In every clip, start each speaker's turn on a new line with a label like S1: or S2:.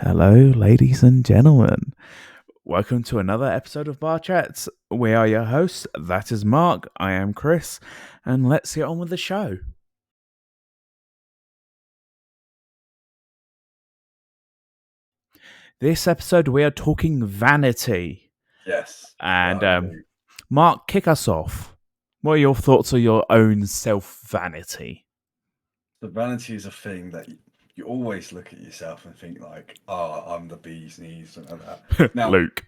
S1: Hello, ladies and gentlemen. Welcome to another episode of BarChats. We are your hosts. That is Mark. I am Chris. And let's get on with the show. This episode, we are talking vanity.
S2: Yes.
S1: And Mark, kick us off. What are your thoughts on your own self-vanity?
S2: The vanity is a thing that you always look at yourself and think like, "Oh, I'm the bee's knees," and like that. Now,
S1: Luke.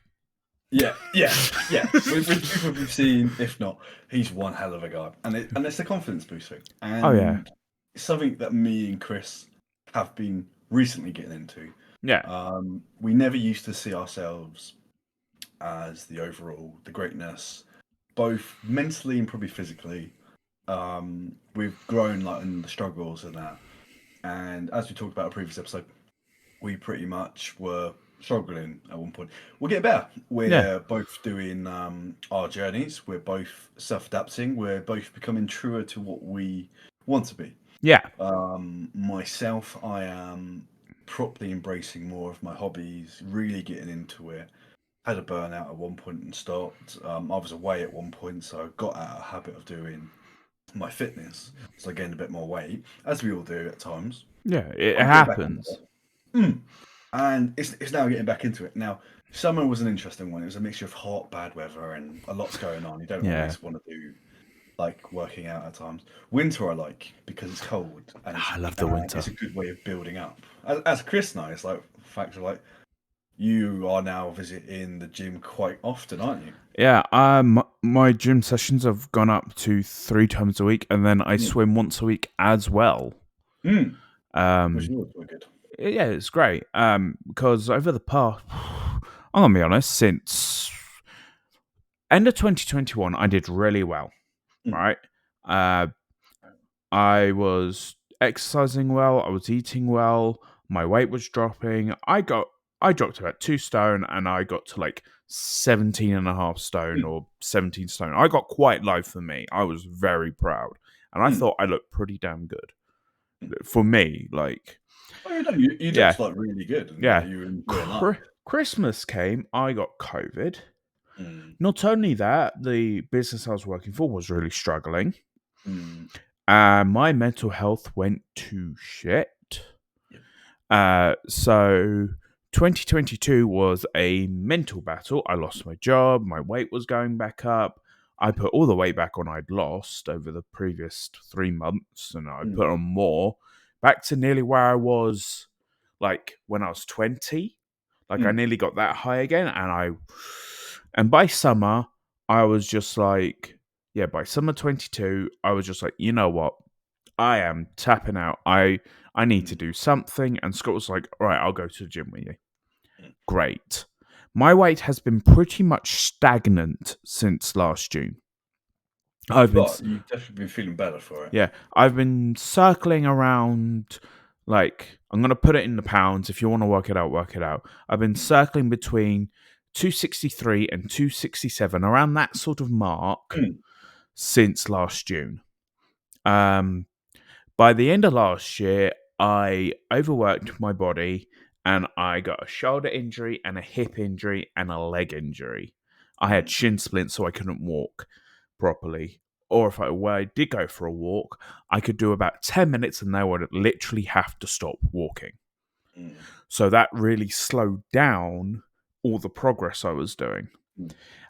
S2: yeah. With people we've seen, if not, he's one hell of a guy, and it's the confidence boost thing,
S1: Oh, yeah.
S2: and it's something that me and Chris have been recently getting into.
S1: Yeah.
S2: We never used to see ourselves as the greatness, both mentally and probably physically. We've grown like in the struggles and that. And as we talked about in a previous episode, we pretty much were struggling at one point. We'll get better.
S1: Yeah.
S2: We're both doing our journeys. We're both self-adapting. We're both becoming truer to what we want to be.
S1: Yeah.
S2: Myself, I am properly embracing more of my hobbies, really getting into it. Had a burnout at one point and stopped. I was away at one point, so I got out of a habit of doing my fitness, so I gained a bit more weight, as we all do at times.
S1: Yeah. It
S2: I'm getting back on
S1: happens.
S2: and it's now getting back into it. Now, summer was an interesting one. It was a mixture of hot, bad weather, and a lot's going on. You don't
S1: Yeah.
S2: always want to do like working out at times. Winter I like because it's cold and
S1: I love the winter.
S2: it's a good way of building up. As Chris knows, like factor like you are now visiting the gym quite often, aren't you?
S1: Yeah, my gym sessions have gone up to 3 times a week, and then I swim once a week as well.
S2: Which is really good.
S1: Yeah, it's great. Because over the past, I'm gonna be honest, since end of 2021, I did really well. Right, I was exercising well, I was eating well, my weight was dropping. I dropped about 2 stone, and I got to like 17 and a half stone or 17 stone. I got quite low for me. I was very proud, and I thought I looked pretty damn good for me. Like,
S2: Oh, you
S1: yeah,
S2: looked like really good, and
S1: yeah.
S2: like you were enjoying life.
S1: Christmas came, I got COVID.
S2: Mm.
S1: Not only that, the business I was working for was really struggling.
S2: Mm.
S1: My mental health went to shit. So 2022 was a mental battle. I lost my job. My weight was going back up. I put all the weight back on I'd lost over the previous 3 months, and I put on more, back to nearly where I was like when I was 20. Like I nearly got that high again, and by summer I was just like, yeah, by summer 22, I was just like, you know what? I am tapping out. I need to do something. And Scott was like, all right, I'll go to the gym with you. Great. My weight has been pretty much stagnant since last June.
S2: You've definitely been feeling better for it.
S1: Yeah, I've been circling around, like, I'm going to put it in the pounds. If you want to work it out, work it out. I've been circling between 263 and 267, around that sort of mark, since last June. By the end of last year, I overworked my body, and I got a shoulder injury and a hip injury and a leg injury. I had shin splints, so I couldn't walk properly. Or if I did go for a walk, I could do about 10 minutes and then I would literally have to stop walking. So that really slowed down all the progress I was doing.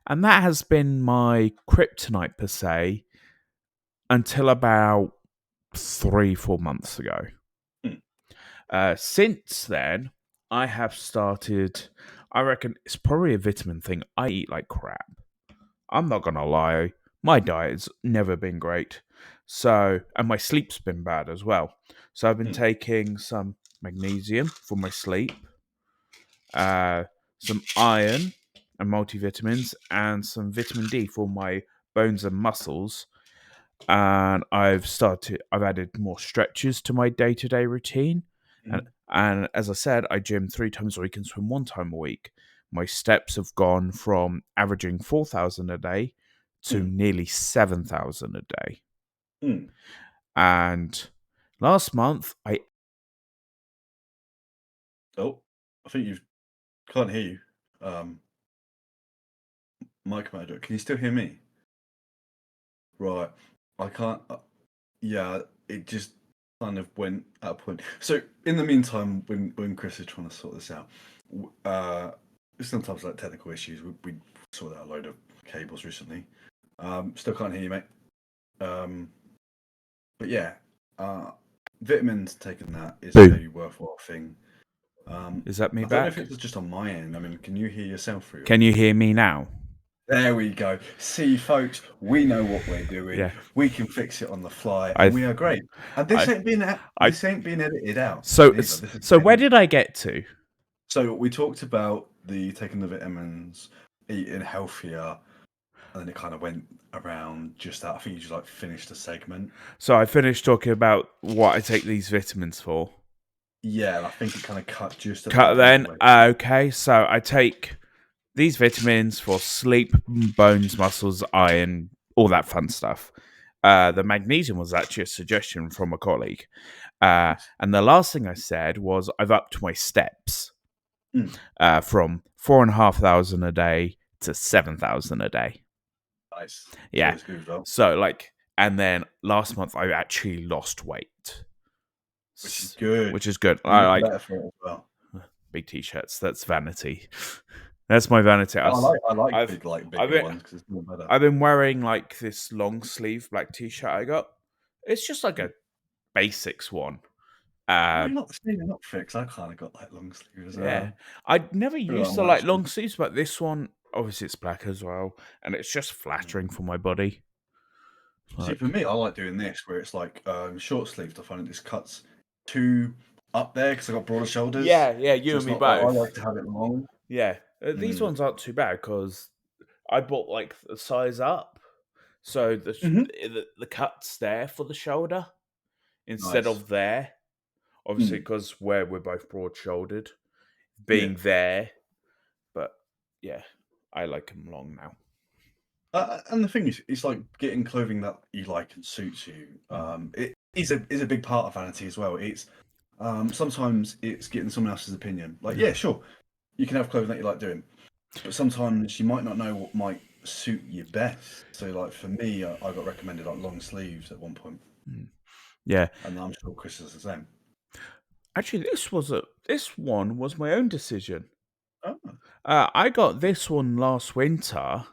S1: And that has been my kryptonite, per se, until about 3-4 months ago. Since then, I have started, I reckon it's probably a vitamin thing. I eat like crap. I'm not gonna lie, my diet's never been great. So, and my sleep's been bad as well. So I've been taking some magnesium for my sleep, some iron and multivitamins, and some vitamin D for my bones and muscles. And I've added more stretches to my day-to-day routine. And as I said, I gym 3 times a week and swim 1 time a week. My steps have gone from averaging 4,000 a day to nearly 7,000 a day. And last month,
S2: Oh, I think you can't hear you. Mic manager, can you still hear me? Right. I can't. Yeah, it just kind of went at a point. So in the meantime, when Chris is trying to sort this out, sometimes like technical issues. We sorted out a load of cables recently. Still can't hear you, mate. But yeah, uh, vitamins taking that is
S1: Boo.
S2: a worthwhile thing.
S1: Is that me
S2: I don't know if
S1: back?
S2: it's just on my end. I mean, can you hear yourself through
S1: Can
S2: yours?
S1: you hear me now?
S2: There we go. See, folks, we know what we're doing.
S1: Yeah.
S2: We can fix it on the fly, and
S1: I
S2: we are great. And
S1: I I
S2: this ain't been edited out
S1: so
S2: neither. This is
S1: so where
S2: getting.
S1: did I get to?
S2: So we talked about the taking the vitamins, eating healthier, and then it kind of went around just that. I think you just like finished a segment.
S1: So I finished talking about what I take these vitamins for.
S2: Yeah, and I think it kind of cut just at
S1: Cut
S2: that point
S1: then.
S2: where.
S1: Okay, so I take these vitamins for sleep, bones, muscles, iron, all that fun stuff. The magnesium was actually a suggestion from a colleague.
S2: Nice.
S1: And the last thing I said was I've upped my steps
S2: Mm,
S1: from 4,500 a day to 7,000 a day.
S2: nice. It's
S1: Yeah.
S2: always good result,
S1: So, like, and then last month I actually lost weight,
S2: which is good.
S1: which is good.
S2: You
S1: I
S2: look
S1: like
S2: better for it as well.
S1: big t-shirts. That's vanity. That's my vanity.
S2: I like
S1: I've,
S2: big, like
S1: I've
S2: bigger
S1: been,
S2: ones because it's more better.
S1: I've been wearing like this long sleeve black t-shirt I got. It's just like
S2: Mm.
S1: a basics one.
S2: Well,
S1: Uh,
S2: you're not the same. You're not fixed. I kind of got like long sleeve as
S1: yeah,
S2: well.
S1: I never
S2: Pretty
S1: used
S2: like
S1: to
S2: my
S1: like
S2: sleeve.
S1: long sleeves, but this one obviously it's black as well, and it's just
S2: Mm.
S1: flattering for my body.
S2: See, for
S1: Like,
S2: me, I like doing this where it's like short sleeved. I find it just cuts too up there because I got broader shoulders,
S1: yeah, you
S2: so
S1: and
S2: it's
S1: me
S2: not. I
S1: both.
S2: like to have it long.
S1: Yeah, these
S2: Mm.
S1: ones aren't too bad because I bought like the size up, so
S2: Hmm.
S1: the cut's there for the shoulder instead
S2: Nice.
S1: of there. Obviously,
S2: Mm.
S1: because where we're both broad shouldered,
S2: Yeah.
S1: being there. But yeah, I like them long now.
S2: And the thing is, it's like getting clothing that you like and suits you. It is a big part of vanity as well. It's sometimes it's getting someone else's opinion. Like, yeah, sure, you can have clothing that you like doing, but sometimes you might not know what might suit you best. So, like for me, I got recommended like long sleeves at one point,
S1: Mm. Yeah,
S2: and I'm sure Chris is the same.
S1: actually, this one was my own decision.
S2: Oh,
S1: I got this one last winter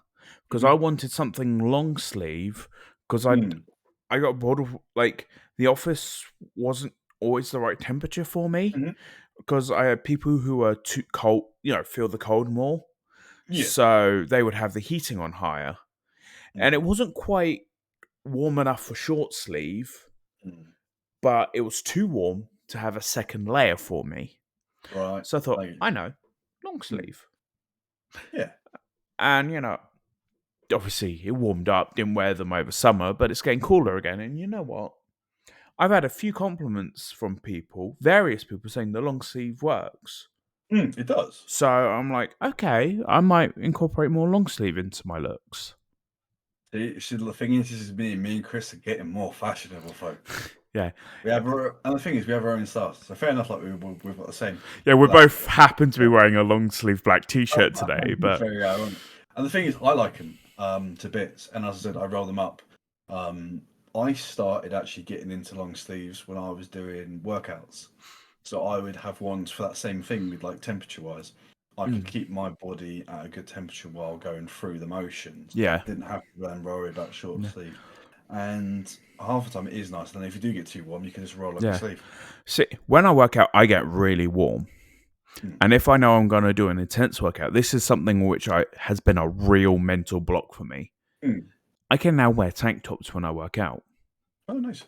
S1: because
S2: mm-hmm.
S1: I wanted something long sleeve because
S2: Mm,
S1: I got bored of like the office wasn't always the right temperature for me
S2: hmm,
S1: because I had people who were too cold, feel the cold more.
S2: yeah,
S1: So they would have the heating on higher. And
S2: mm,
S1: it wasn't quite warm enough for short sleeve,
S2: mm.
S1: but it was too warm to have a second layer for me.
S2: Right.
S1: So I thought,
S2: Thank you.
S1: I know, long
S2: Mm,
S1: sleeve.
S2: yeah.
S1: And, obviously it warmed up, didn't wear them over summer, but it's getting cooler again. And you know what? I've had a few compliments from people, various people saying the long sleeve works.
S2: It does.
S1: So I'm like, okay, I might incorporate more long sleeve into my looks.
S2: See, the thing is, this is me and Chris are getting more fashionable, folks.
S1: Yeah.
S2: And the thing is, we have our own styles. So fair enough, like we've got the same
S1: Yeah, we
S2: black.
S1: both happen to be wearing a long sleeve black t shirt today, but
S2: Very ironic. And the thing is, I like them to bits. And as I said, I roll them up. I started actually getting into long sleeves when I was doing workouts. So I would have ones for that same thing with like temperature wise. I could
S1: mm,
S2: keep my body at a good temperature while going through the motions.
S1: yeah.
S2: Didn't have to then worry about short
S1: Yeah.
S2: sleeve. And half the time it is nice. And then if you do get too warm, you can just roll up your
S1: Yeah.
S2: sleeve.
S1: See, when I work out, I get really warm.
S2: Mm.
S1: And if I know I'm going to do an intense workout, this is something which has been a real mental block for me.
S2: Mm.
S1: I can now wear tank tops when I work out.
S2: Oh, nice.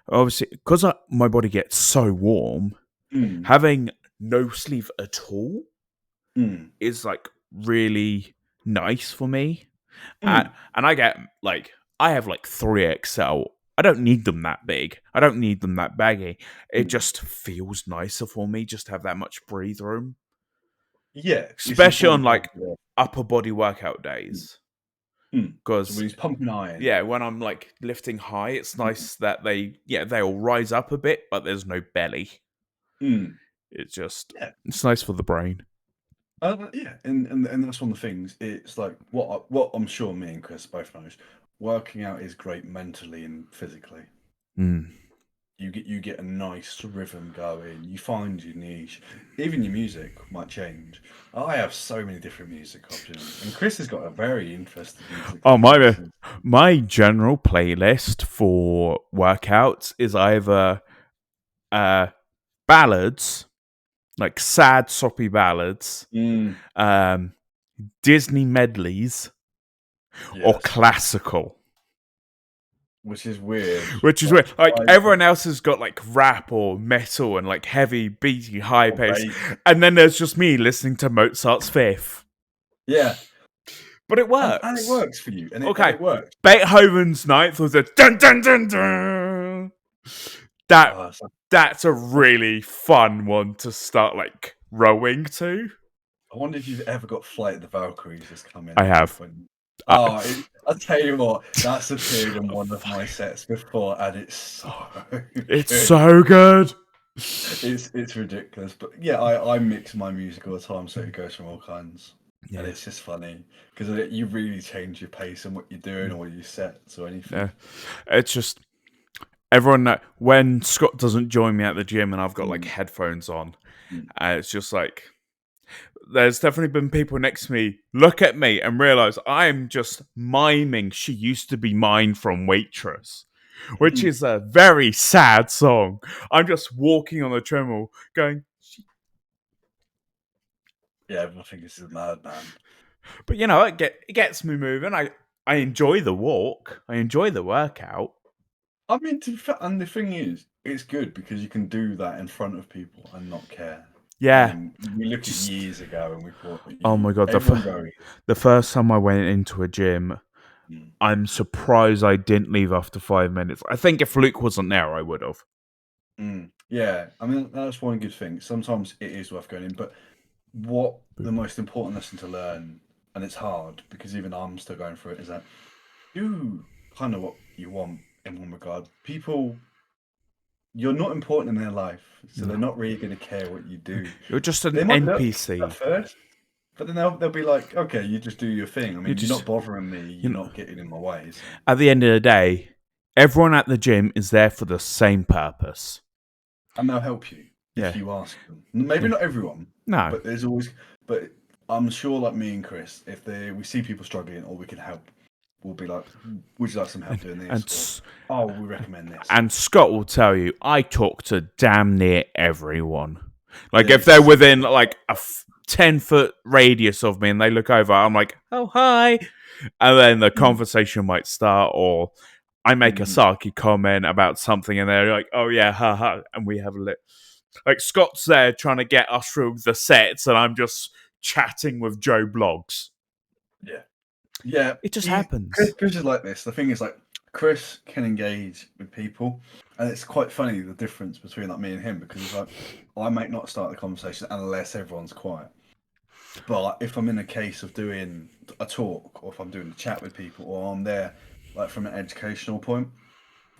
S1: Obviously, because my body gets so warm,
S2: Mm.
S1: having no sleeve at all
S2: Mm.
S1: is like really nice for me.
S2: Mm.
S1: And I get like, I have like 3XL. I don't need them that big. I don't need them that baggy. It
S2: Mm.
S1: just feels nicer for me just to have that much breathe room,
S2: Yeah, it's
S1: especially on
S2: important to have
S1: like
S2: the.
S1: upper body workout
S2: Mm.
S1: days.
S2: Mm. So
S1: Because
S2: when he's pumping iron.
S1: yeah, when I'm like lifting high, it's
S2: Mm.
S1: nice that they all rise up a bit, but there's no belly.
S2: Mm.
S1: It's just
S2: Yeah.
S1: it's nice for the brain.
S2: Yeah, and that's one of the things. It's like what I'm sure me and Chris both knows. Working out is great mentally and physically.
S1: Mm.
S2: You get a nice rhythm going. You find your niche. Even your music might change. I have so many different music options, and Chris has got a very interesting music that
S1: Oh
S2: he listens.
S1: my general playlist for workouts is either uh ballads, like sad soppy ballads,
S2: Mm,
S1: um Disney medleys, or
S2: yes,
S1: classical.
S2: which is weird.
S1: Which is
S2: Like,
S1: weird. Like
S2: I
S1: everyone else has got like rap or metal and like heavy, beaty, high
S2: or
S1: pace,
S2: bass.
S1: and then there's just me listening to Mozart's Fifth.
S2: Yeah,
S1: But it
S2: and it
S1: works.
S2: works for you, and
S1: Okay,
S2: it works.
S1: Beethoven's Ninth was a dun dun dun dun. That
S2: So
S1: that's a really fun one to start like rowing to.
S2: I wonder if you've ever got Flight of the Valkyries just come in
S1: I
S2: at some
S1: have.
S2: point.
S1: Uh,
S2: I'll tell you what, that's appeared in one of my sets before, and it's so
S1: it's
S2: good.
S1: so good.
S2: It's ridiculous, but yeah, I mix my music all the time, so it goes from all kinds, and
S1: Yeah.
S2: it's just funny because you really change your pace and what you're doing or your sets or anything.
S1: Yeah. It's just everyone when Scott doesn't join me at the gym and I've got like
S2: Mm,
S1: headphones on,
S2: mm,
S1: it's just like there's definitely been people next to me look at me and realize I'm just miming She Used to Be Mine from Waitress, which
S2: mm.
S1: is a very sad song. I'm just walking on the treadmill going,
S2: Yeah, everyone thinks this is a madman.
S1: but it gets me moving. I enjoy the walk. I enjoy the workout.
S2: I mean, and the thing is, it's good because you can do that in front of people and not care. I
S1: Yeah,
S2: mean, we look at
S1: just
S2: years ago and we thought,
S1: oh my god,
S2: everyone goes,
S1: the first time I went into a gym,
S2: mm,
S1: I'm surprised I didn't leave after 5 minutes. I think if Luke wasn't there, I would have.
S2: yeah. I mean, that's one good thing. Sometimes it is worth going in, but what the most important lesson to learn, and it's hard because even I'm still going through it, is that do kind of what you want in one regard. People, you're not important in their life, so they're
S1: No,
S2: not really going to care what you do.
S1: you're just an
S2: They might look at
S1: NPC.
S2: first, but then they'll be like, okay, you just do your thing. I
S1: You
S2: mean, you're
S1: just
S2: not bothering me.
S1: you
S2: You're
S1: know.
S2: not getting in my way. So.
S1: At the end of the day, everyone at the gym is there for the same purpose.
S2: And they'll help you if
S1: Yeah,
S2: you ask them. Maybe
S1: yeah.
S2: not everyone,
S1: No,
S2: but there's always. But I'm sure, like me and Chris, if we see people struggling or we can help, we'll be like, "Would you like some help doing
S1: and
S2: this?" Or, "Oh, we recommend this."
S1: and Scott will tell you I talk to damn near everyone. Like
S2: Yeah,
S1: if they're within like a 10-foot radius of me and they look over, I'm like, oh hi, and then the
S2: mm,
S1: conversation might start, or I make a
S2: mm,
S1: sarky comment about something, and they're like, oh yeah, haha, and we have a lit. Like Scott's there trying to get us through the sets, and I'm just chatting with Joe Blogs.
S2: yeah, yeah.
S1: It just
S2: Chris
S1: happens.
S2: is like this. The thing is, like, Chris can engage with people, and it's quite funny the difference between like me and him because it's like I might not start the conversation unless everyone's quiet. But if I'm in a case of doing a talk, or if I'm doing a chat with people, or I'm there like from an educational point,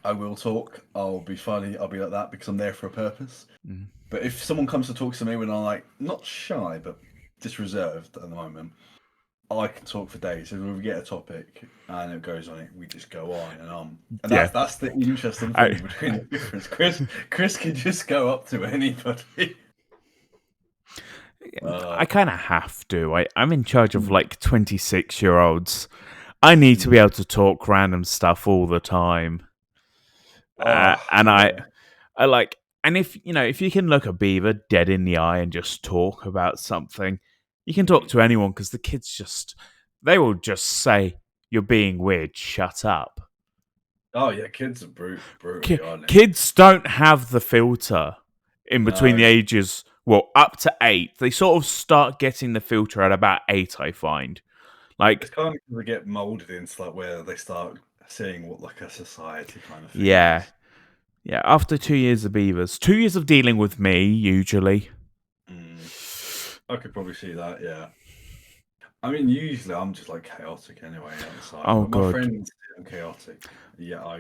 S2: I will talk. I'll be funny. I'll be like that because I'm there for a purpose.
S1: Mm.
S2: But if someone comes to talk to me when I'm like not shy but just reserved at the moment, I can talk for days. If we get a topic and it goes on it, we just go on and on. And
S1: Yeah,
S2: that's the interesting
S1: I,
S2: thing between the difference. Chris can just go up to anybody.
S1: I kind of have to. I'm in charge of
S2: Mm,
S1: like 26-year-olds. I need to be
S2: mm.
S1: able to talk random stuff all the time. And
S2: Yeah.
S1: I like, and if you can look a beaver dead in the eye and just talk about something, you can talk
S2: Mm.
S1: to anyone because the kids they will just say, you're being weird, shut up.
S2: Oh yeah, kids are brutally, aren't they?
S1: Kids don't have the filter in between the
S2: No,
S1: ages, well, up to 8. They sort of start getting the filter at about 8, I find.
S2: it's
S1: Like,
S2: kind of 'cause they get molded into like where they start seeing what like a society kind of thing
S1: yeah.
S2: is.
S1: Yeah, after 2 years of beavers, 2 years of dealing with me, usually.
S2: Mm, I could probably see that. Yeah, I mean, usually I'm just like chaotic anyway outside,
S1: Oh,
S2: but my
S1: God.
S2: friends are chaotic. Yeah,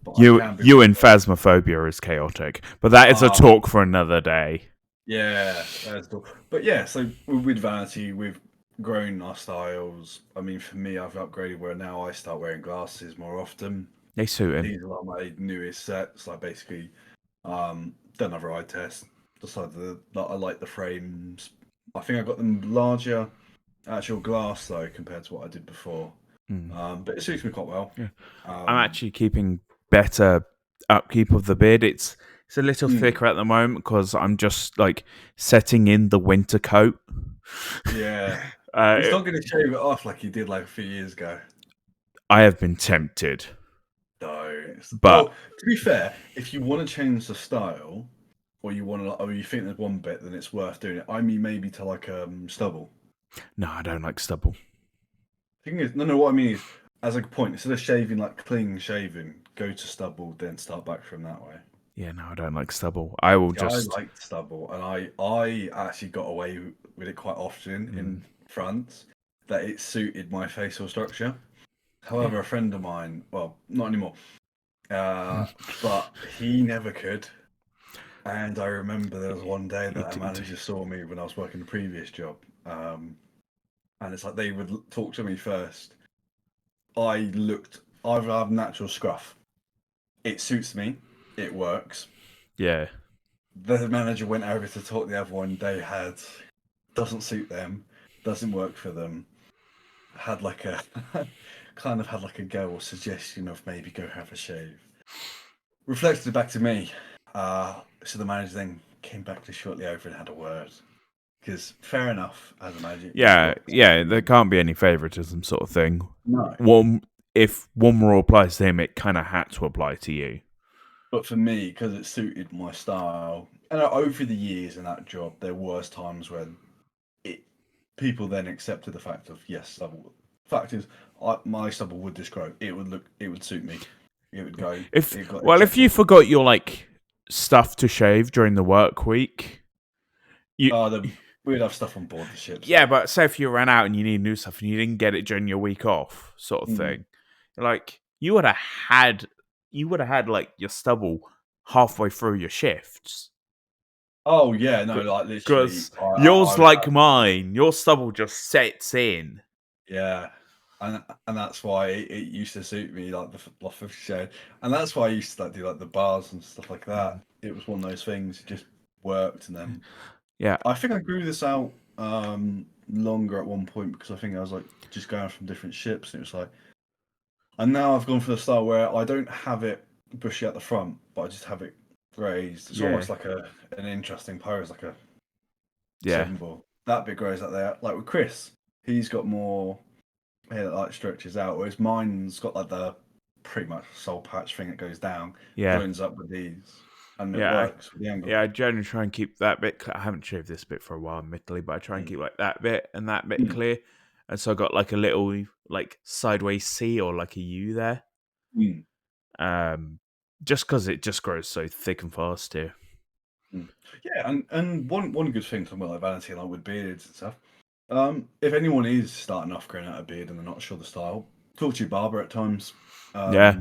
S2: but I
S1: You,
S2: can be
S1: you and
S2: reserved.
S1: phasmophobia is chaotic, but that is a
S2: Ah,
S1: talk for another day.
S2: Yeah, that's cool. But yeah, so with Vanity, we've grown our styles. I mean, for me, I've upgraded where now I start wearing glasses more often.
S1: They suit him.
S2: These are like my newest sets. Like basically, done another eye test. Decided that I like the frames. I think I got them larger actual glass though compared to what I did before.
S1: Mm.
S2: But it suits me quite well.
S1: Yeah. I'm
S2: Um,
S1: actually keeping better upkeep of the beard. It's a little
S2: mm,
S1: thicker at the moment because I'm just like setting in the winter coat.
S2: yeah,
S1: uh,
S2: he's
S1: it-
S2: not going to shave it off like he did like a few years ago.
S1: I have been tempted,
S2: No. Well,
S1: but
S2: to be fair, if you want to change the style, or you want to, or you think there's one bit, then it's worth doing it. I mean, maybe to like stubble.
S1: no, I don't like stubble.
S2: Thing is, no. What I mean is, as a point, instead of shaving like clean shaving, go to stubble, then start back from that way.
S1: Yeah, no, I don't like stubble. I will
S2: Yeah, I
S1: just.
S2: liked stubble, and I actually got away with it quite often
S1: Mm,
S2: in France. That it suited my facial structure.
S1: yeah.
S2: However, a friend of mine, well, not anymore, but he never could. And I remember there was one day
S1: He
S2: that a
S1: didn't.
S2: manager saw me when I was working the previous job, and it's like they would talk to me first. I have natural scruff. It suits me. It works.
S1: Yeah,
S2: The manager went over to talk to the other one. They had doesn't suit them, doesn't work for them. Had like a kind of had like a go or suggestion of maybe go have a shave. Reflected it back to me. So the manager then came back to shortly over and had a word. Because fair enough, as a manager, you've
S1: yeah,
S2: got
S1: yeah. There can't be any favoritism, sort of thing.
S2: no.
S1: One, if one rule applies to him, it kind of had to apply to you.
S2: But for me, because it suited my style, and over the years in that job, there was times when it people then accepted the fact of yes, stubble. Fact is, my stubble would just grow. It would suit me. It would go.
S1: If
S2: It got
S1: well, if you
S2: accepted.
S1: forgot your like stuff to shave during the work week, you
S2: We'd have stuff on board the ship,
S1: yeah.
S2: so
S1: But say if you ran out and you need new stuff and you didn't get it during your week off, sort of
S2: mm.
S1: thing, like you would have had like your stubble halfway through your shifts.
S2: Oh yeah, no, like literally,
S1: Because
S2: I
S1: yours,
S2: would
S1: like
S2: have
S1: mine, your stubble just sets in.
S2: yeah, and that's why it used to suit me like the 50 shade, and that's why I used to like do like the bars and stuff like that.
S1: Mm.
S2: It was one of those things, it just worked, and then
S1: Yeah,
S2: I think I grew this out longer at one point because I think I was like just going from different ships, and it was like, and now I've gone for the style where I don't have it bushy at the front, but I just have it raised. It's
S1: yeah,
S2: almost like an interesting pose, like a
S1: yeah,
S2: symbol. That bit grows out there. Like with Chris, he's got more hair that like stretches out, whereas mine's got like the pretty much soul patch thing that goes down,
S1: yeah,
S2: joins up with these, and it
S1: yeah.
S2: works with the angle.
S1: Yeah, I generally try and keep that bit. I haven't shaved this bit for a while, admittedly, but I try and
S2: Mm.
S1: keep like that bit and that bit
S2: Mm.
S1: clear. And so I got like a little like sideways C or like a U there.
S2: Mm.
S1: Um, just because it just grows so thick and fast here.
S2: Mm. Yeah, and one good thing talking about like vanity, like with beards and stuff. If anyone is starting off growing out a beard and they're not sure the style, talk to your barber at times.
S1: Yeah,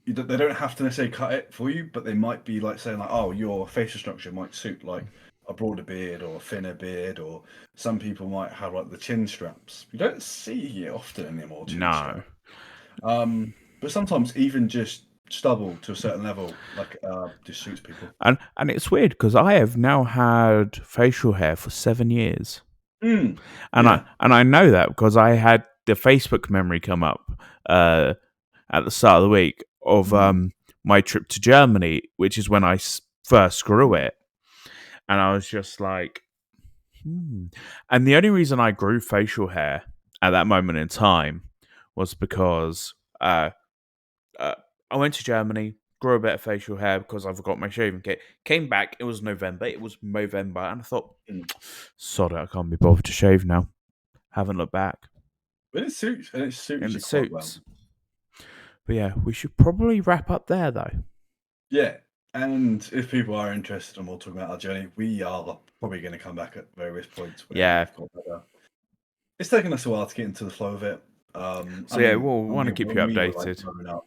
S2: They don't have to necessarily cut it for you, but they might be like saying like, oh, your facial structure might suit like a broader beard or a thinner beard, or some people might have like the chin straps. You don't see it often anymore, chin
S1: no,
S2: strap. But sometimes even just stubble to a certain level, like just suits people.
S1: and it's weird because I have now had facial hair for 7 years,
S2: Mm,
S1: and
S2: yeah.
S1: I know that because I had the Facebook memory come up uh, at the start of the week of
S2: Mm,
S1: my trip to Germany, which is when I first grew
S2: mm,
S1: it, and I was just like, hmm. And the only reason I grew facial hair at that moment in time was because uh, I went to Germany, grew a bit of facial hair because I forgot my shaving kit. Came back, it was November. It was Movember, and I thought,
S2: mm.
S1: sod it, I can't be bothered to shave now. Haven't looked back,
S2: But it suits
S1: and it
S2: you quite well.
S1: suits. But yeah, we should probably wrap up there though.
S2: Yeah, and if people are interested and we're talking about our journey, we are probably going to come back at various points where
S1: Yeah.
S2: we've got better. It's taken us a while to get into the flow of it. I
S1: So yeah,
S2: mean,
S1: we'll want to keep you
S2: when we were like
S1: updated.
S2: growing up,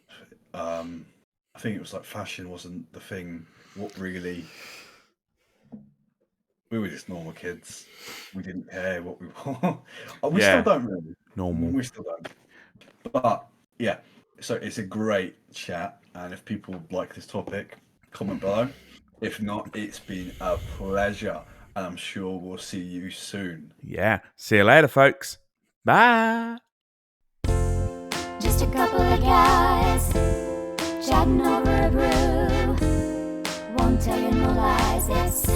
S2: I think it was like fashion wasn't the thing. What really We were just normal kids. We didn't care what we want. We still
S1: Yeah,
S2: don't really.
S1: normal.
S2: We still don't. But yeah, so it's a great chat. And if people like this topic, comment below. If not, it's been a pleasure. And I'm sure we'll see you soon.
S1: Yeah. See you later, folks. Bye.
S3: Just a couple of guys chatting over a brew. Won't tell you no lies, it's